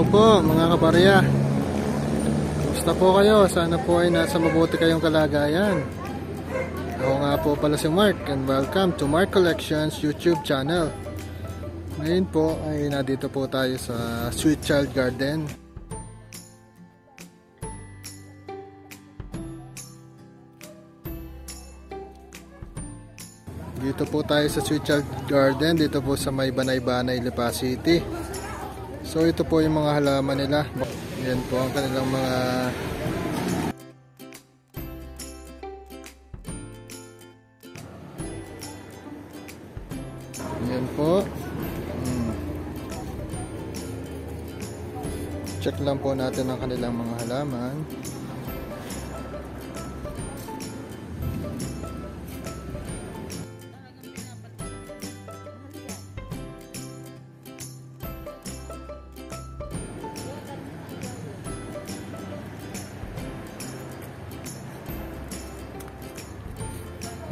po mga kabarya. Kumusta po kayo? Sana po ay nasa mabuti kayong kalagayan. Ako nga po pala si Mark and welcome to Mark Collections YouTube channel. Ngayon po ay nandito po tayo sa Sweet Child Garden. Dito po tayo sa Sweet Child Garden, dito po sa may Banay-Banay, Lipa City. So ito po yung mga halaman nila. Yan po ang kanilang mga yan po. Check lang po natin ang kanilang mga halaman.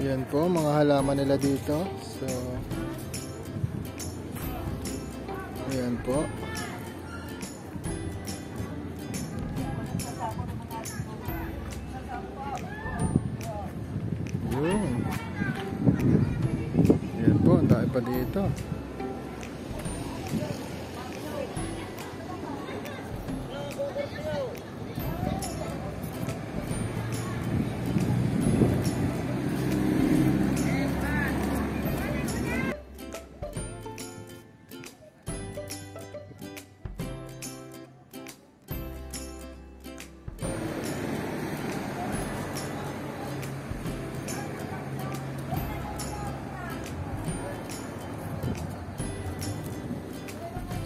Yan po, mga halaman nila dito. So, ayan po. Yun. Yan po, ang dami pa dito.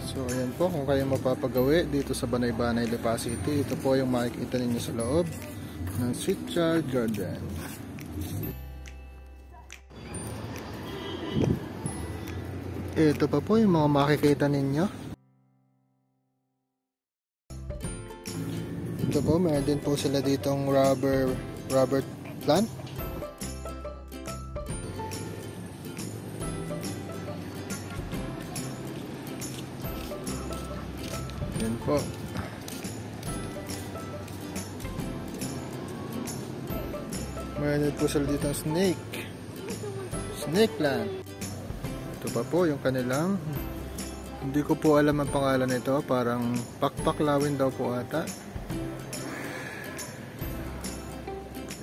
So ayan po, kung kayo mapapagawi dito sa Banay-Banay, Lipa City, ito po yung makikita ninyo sa loob ng Sweet Child Garden. Ito pa po yung mga makikita ninyo. Ito po, meron din po sila ditong rubber plant. Yan po. Mayroon po sila dito ng snake plant. Ito pa po yung kanilang, hindi ko po alam ang pangalan nito, parang pakpaklawin daw po ata.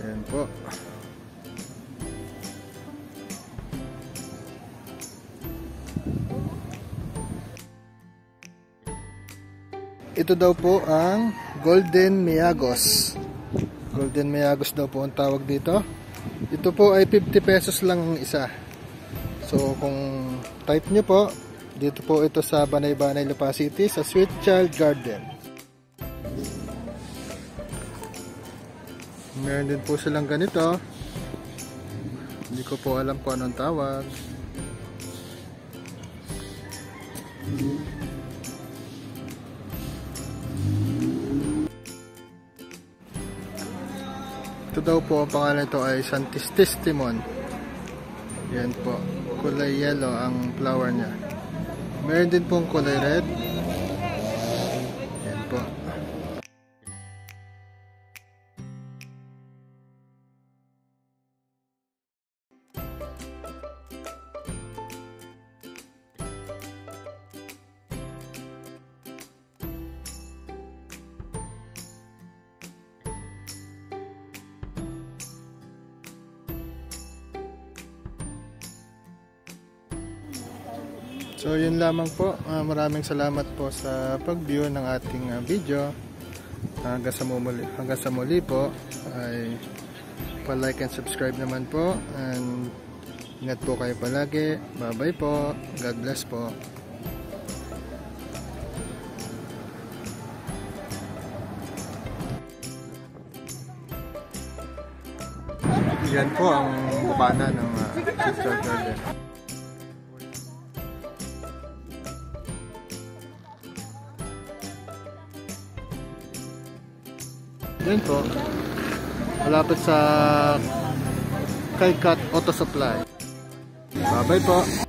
Yan po. Ito daw po ang Golden Mayagos. Golden Mayagos daw po ang tawag dito. Ito po ay 50 pesos lang ang isa. So kung type nyo po, dito po ito sa Banay-Banay, Lipa City sa Sweet Child Garden. Meron din po silang ganito. Hindi ko po alam kung anong tawag. Ito daw po, ang pangalan ito ay Santistimon. Yan po, kulay yellow ang flower niya. Meron din pong kulay red. Yan po. So yun lamang po, maraming salamat po sa pag-view ng ating video. Hanggang sa muli po ay pa-like and subscribe naman po, and ingat po kayo palagi. Bye bye po, God bless po. Yan po ang bukana ng Sweet Child Garden. Yan po, malapit sa Kaikat Auto Supply. Bye bye po.